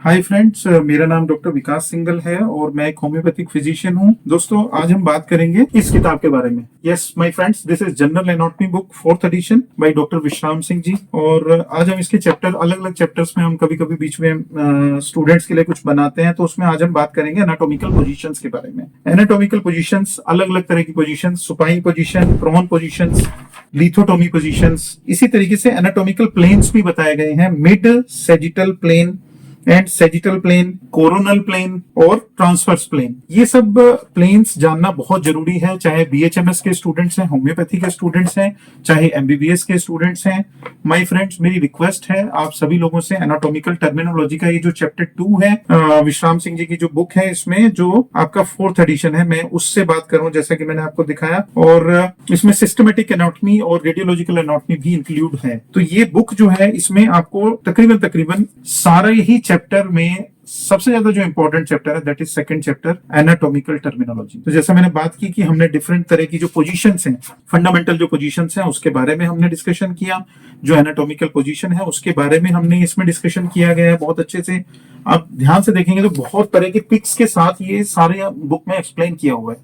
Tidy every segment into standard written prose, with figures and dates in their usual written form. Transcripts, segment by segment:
Hi friends, मेरा नाम doctor विकास सिंघल है और मैं एक होम्योपैथिक फिजिशियन हूं। दोस्तों, आज हम बात करेंगे इस किताब के बारे में। Yes my friends, this is general anatomy book 4th edition by doctor Vishram Singh जी। और आज हम इसके चैप्टर, अलग अलग चैप्टर्स में हम कभी कभी बीच में स्टूडेंट्स के लिए कुछ बनाते हैं, तो उसमें आज हम बात करेंगे एनाटॉमिकल पोजीशंस के बारे में। एनाटॉमिकल पोजीशंस, अलग अलग तरह की positions, supine position, prone positions, lithotomy positions, इसी तरीके से एनाटॉमिकल प्लेन्स भी बताए गए हैं। Mid sagittal plane and sagittal plane, coronal plane और ट्रांसवर्स प्लेन। ये सब प्लेन्स जानना बहुत जरूरी है, चाहे बीएचएमएस के स्टूडेंट्स हैं, होम्योपैथी के स्टूडेंट्स हैं, चाहे एमबीबीएस के स्टूडेंट्स हैं। माय फ्रेंड्स, मेरी रिक्वेस्ट है आप सभी लोगों से, एनाटॉमिकल टर्मिनोलॉजी का ये जो चैप्टर 2 है, विश्राम सिंह जी की जो बुक है, इसमें जो आपका 4th एडिशन है, मैं उससे बात करूं जैसा कि मैंने आपको दिखाया। और इसमें सिस्टमेटिक एनाटॉमी और रेडियोलॉजिकल एनाटॉमी भी इंक्लूड है। तो ये बुक जो है, इसमें आपको तकरीबन सारे ही चैप्टर में सबसे ज्यादा जो इंपॉर्टेंट चैप्टर है, that is second chapter, anatomical terminology. तो जैसा मैंने बात की कि हमने डिफरेंट तरह की जो पोजीशंस हैं, फंडामेंटल जो पोजीशंस हैं, उसके बारे में हमने डिस्कशन किया। जो एनाटॉमिकल पोजीशन है उसके बारे में हमने इसमें डिस्कशन किया गया है बहुत अच्छे से। आप ध्यान से देखेंगे तो बहुत तरह के पिक्स के साथ ये सारे बुक में एक्सप्लेन किया हुआ है।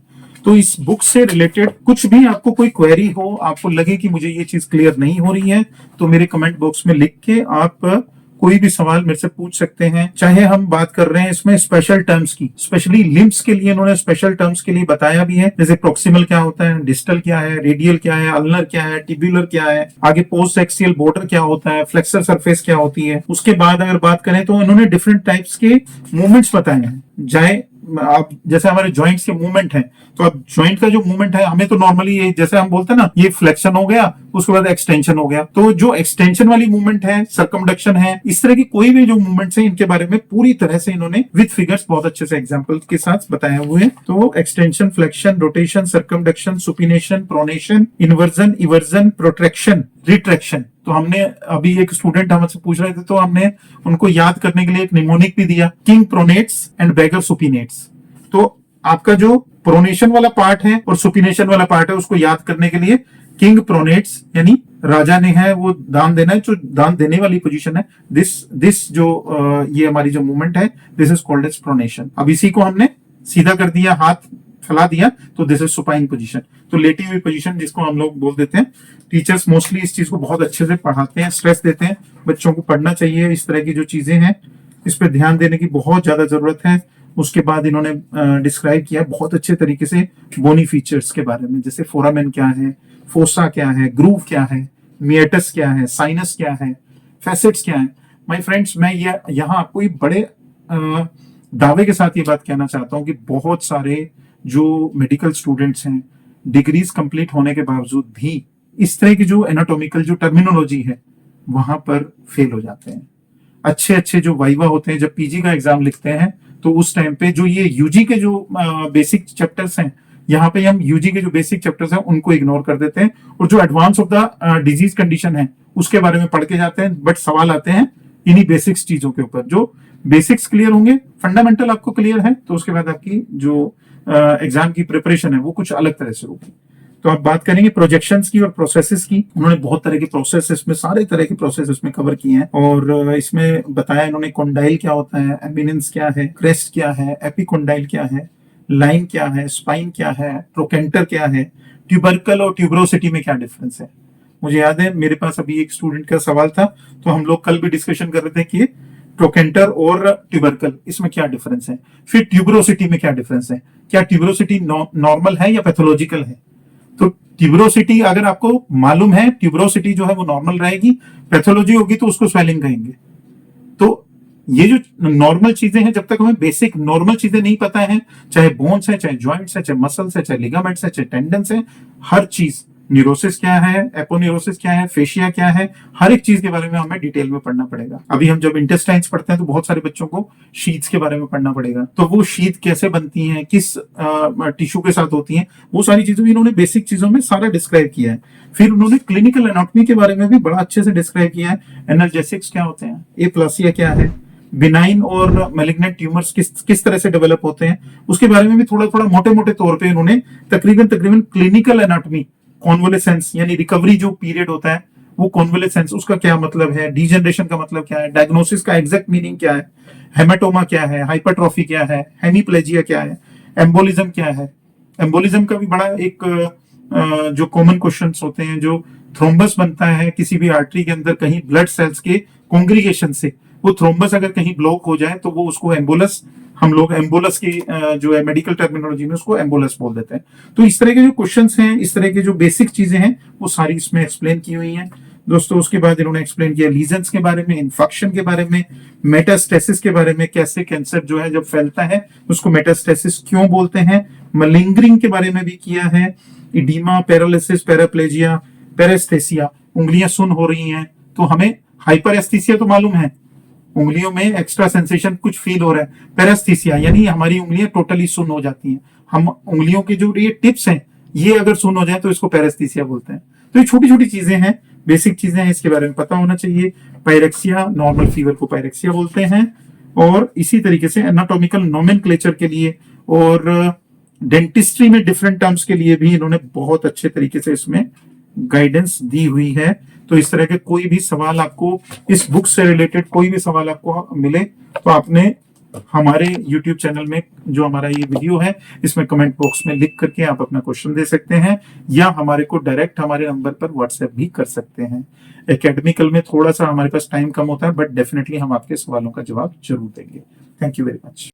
तो इस बुक से रिलेटेड कुछ भी आपको कोई क्वेरी हो, आपको लगे कि मुझे ये चीज क्लियर नहीं हो रही है, तो मेरे कमेंट बॉक्स में लिख के आप कोई भी सवाल मेरे से पूछ सकते हैं। चाहे हम बात कर रहे हैं इसमें स्पेशल टर्म्स की, स्पेशली लिम्स के लिए इन्होंने स्पेशल टर्म्स के लिए बताया भी है, जैसे प्रोक्सिमल क्या होता है, डिस्टल क्या है, रेडियल क्या है, अल्नर क्या है, टिब्यूलर क्या है, आगे पोस्ट एक्सियल बॉर्डर क्या होता है, फ्लेक्सर सरफेस क्या होती है। उसके बाद अगर बात करें तो इन्होंने डिफरेंट टाइप्स के मूवमेंट्स बताए हैं। चाहे आप जैसे हमारे जॉइंट्स के मूवमेंट हैं, तो अब जॉइंट का जो मूवमेंट है, हमें तो नॉर्मली ये जैसे हम बोलते हैं ना, ये फ्लेक्शन हो गया, उसके बाद एक्सटेंशन हो गया। तो जो एक्सटेंशन वाली मूवमेंट है, सर्कमडक्शन है, इस तरह की कोई भी जो मूवमेंट्स हैं, इनके बारे में पूरी तरह से इन्होंने विद फिगर्स बहुत अच्छे से एग्जांपल के साथ बताए हुए हैं। तो extension, flexion, rotation, circumduction, supination, pronation, inversion, eversion, protraction, retraction. तो हमने अभी एक स्टूडेंट हमसे पूछ रहे थे, तो हमने उनको याद करने के लिए एक निमोनिक भी दिया, किंग प्रोनेट्स एंड बैगर सुपिनेट्स। तो आपका जो प्रोनेशन वाला पार्ट है और सुपिनेशन वाला पार्ट है, उसको याद करने के लिए किंग प्रोनेट्स यानी राजा ने है वो दान देना है, जो दान देने वाली पोजीशन है, दिस जो ये हमारी जो मूवमेंट है, this is called as pronation. अब इसी को हमने सीधा कर दिया, हाथ फैला दिया, तो दिस इज सुपाइन पोजीशन। तो लेटी हुई पोजीशन जिसको हम लोग बोल देते हैं। टीचर्स मोस्टली इस चीज को बहुत अच्छे से पढ़ाते हैं, स्ट्रेस देते हैं, बच्चों को पढ़ना चाहिए। इस तरह की जो चीजें हैं, इस पर ध्यान देने की बहुत ज्यादा जरूरत है। उसके बाद इन्होंने डिस्क्राइब किया बहुत अच्छे तरीके से बोनी फीचर्स के बारे में, जैसे फोरामेन क्या है, फोसा क्या है, ग्रूव क्या है, मिएटस क्या है, साइनस क्या है, फैसेट्स क्या है। माय फ्रेंड्स, मैं ये यहाँ आपको एक बड़े दावे के साथ ये बात कहना चाहता हूँ कि बहुत सारे जो मेडिकल स्टूडेंट्स हैं, डिग्रीज कंप्लीट होने के बावजूद भी इस तरह की जो एनाटॉमिकल जो टर्मिनोलॉजी है, वहां पर फेल हो जाते हैं। अच्छे अच्छे जो वाइवा होते हैं, जब पीजी का एग्जाम लिखते हैं, तो उस टाइम पे जो ये यूजी के जो बेसिक चैप्टर्स हैं, यहाँ पे हम यूजी के जो बेसिक चैप्टर्स हैं उनको इग्नोर कर देते हैं, और जो advance of the disease condition है उसके बारे में पढ़ के जाते हैं। बट सवाल आते हैं इन्हीं बेसिक्स चीजों के ऊपर। जो बेसिक्स क्लियर होंगे, फंडामेंटल आपको क्लियर है, तो उसके बाद आपकी जो एग्जाम की प्रिपरेशन है वो कुछ अलग तरह से होगी। तो आप बात करेंगे प्रोजेक्शंस की और प्रोसेसेस की। उन्होंने बहुत तरह के प्रोसेस इसमें, सारे तरह के प्रोसेस इसमें कवर किए हैं, और इसमें बताया इन्होंने कॉन्डाइल क्या होता है, एमिनेंस क्या है, क्रेस्ट क्या है, एपिकॉन्डाइल क्या है, लाइन क्या है, स्पाइन क्या है, ट्रोकेंटर क्या है, ट्यूबरकल और ट्यूबरोसिटी में क्या डिफरेंस है। मुझे याद है मेरे पास अभी एक स्टूडेंट का सवाल था, तो हम लोग कल भी डिस्कशन कर रहे थे कि ट्रोकेंटर और ट्यूबरकल, इसमें क्या डिफरेंस है। फिर ट्यूबरोसिटी में क्या डिफरेंस है, क्या ट्यूबरोसिटी नॉर्मल है या पैथोलॉजिकल है। तो ट्यूबरोसिटी अगर आपको मालूम है, ट्यूबरोसिटी जो है वो नॉर्मल रहेगी, पैथोलॉजी होगी तो उसको स्वेलिंग कहेंगे। तो ये जो नॉर्मल चीजें हैं, जब तक हमें बेसिक नॉर्मल चीजें नहीं पता है, चाहे बोन्स है, चाहे जॉइंट्स है, चाहे मसल्स है, चाहे लिगामेंट्स है, चाहे टेंडन्स है, हर चीज, न्यूरोसिस क्या है, एपोन्यूरोसिस क्या है, फेशिया क्या है, हर एक चीज के बारे में हमें डिटेल में पढ़ना पड़ेगा। अभी हम जब इंटेस्टाइन्स पढ़ते हैं तो बहुत सारे बच्चों को शीट्स के बारे में पढ़ना पड़ेगा। तो वो शीट कैसे बनती हैं, किस टिश्यू के साथ होती हैं, वो सारी चीजें भी इन्होंने बेसिक चीजों में सारा डिस्क्राइब किया है। फिर उन्होंने क्लिनिकल एनाटॉमी के बारे में भी बड़ा अच्छे से डिस्क्राइब किया है। एनाल्जेसिक्स क्या होते हैं, एप्लासिया क्या है, बिनाइन और मैलिग्नेंट ट्यूमर्स किस तरह से डेवलप होते हैं, उसके बारे में भी थोड़ा थोड़ा मोटे मोटे तौर पे उन्होंने तकरीबन क्लिनिकल एनाटॉमी, कॉन्वोलेसेंस यानी रिकवरी जो पीरियड होता है वो कॉन्वलेसेंस उसका क्या मतलब है, डीजनरेशन का मतलब क्या है, डायग्नोसिस का एग्जैक्ट मीनिंग क्या है, हेमाटोमा क्या है, हाइपरट्रॉफी क्या है, हेमीप्लेजिया क्या है, एम्बोलिज्म क्या है। एम्बोलिज्म का भी बड़ा एक जो कॉमन क्वेश्चंस होते हैं, जो थ्रोम्बस बनता है किसी भी आर्टरी के अंदर कहीं ब्लड सेल्स के कॉन्ग्रीगेशन से, वो थ्रोम्बस अगर कहीं ब्लॉक हो जाए तो वो उसको एम्बोलस, हम लोग एम्बोलस की जो है मेडिकल टर्मिनोलॉजी में उसको एम्बोलस बोल देते हैं। तो इस तरह के जो क्वेश्चंस हैं, इस तरह के जो बेसिक चीजें हैं, वो सारी इसमें एक्सप्लेन की हुई हैं दोस्तों। उसके बाद इन्होंने एक्सप्लेन किया लीजन्स के बारे में, इन्फेक्शन के बारे में, मेटास्टेसिस के बारे में, कैसे कैंसर जो है जब फैलता है उसको मेटास्टेसिस क्यों बोलते हैं, मलिंगरिंग के बारे में भी किया है, इडीमा, पैरालिसिस, पैराप्लेजिया, पेरेस्थेसिया, उंगलियां सुन हो रही हैं तो हमें हाइपरेस्थीसिया तो मालूम है, उंगलियों में एक्स्ट्रा सेंसेशन कुछ फील हो रहा है, पेरेस्थीसिया यानी हमारी उंगलियां टोटली सुन हो जाती हैं, हम उंगलियों के जो ये टिप्स हैं ये अगर सुन हो जाए तो इसको पेरेस्थीसिया बोलते हैं। तो ये छोटी छोटी चीजें हैं, बेसिक चीजें हैं, इसके बारे में पता होना चाहिए। पायरेक्सिया, नॉर्मल फीवर को पायरेक्सिया बोलते हैं। और इसी तरीके से एनाटॉमिकल नोमेनक्लेचर के लिए और डेंटिस्ट्री में डिफरेंट टर्म्स के लिए भी इन्होंने बहुत अच्छे तरीके से इसमें गाइडेंस दी हुई है। तो इस तरह के कोई भी सवाल आपको इस बुक से रिलेटेड कोई भी सवाल आपको मिले तो आपने हमारे YouTube चैनल में जो हमारा ये वीडियो है इसमें कमेंट बॉक्स में लिख करके आप अपना क्वेश्चन दे सकते हैं, या हमारे को डायरेक्ट हमारे नंबर पर व्हाट्सएप भी कर सकते हैं। एकेडमिकल में थोड़ा सा हमारे पास टाइम कम होता है, बट डेफिनेटली हम आपके सवालों का जवाब जरूर देंगे। Thank you very much.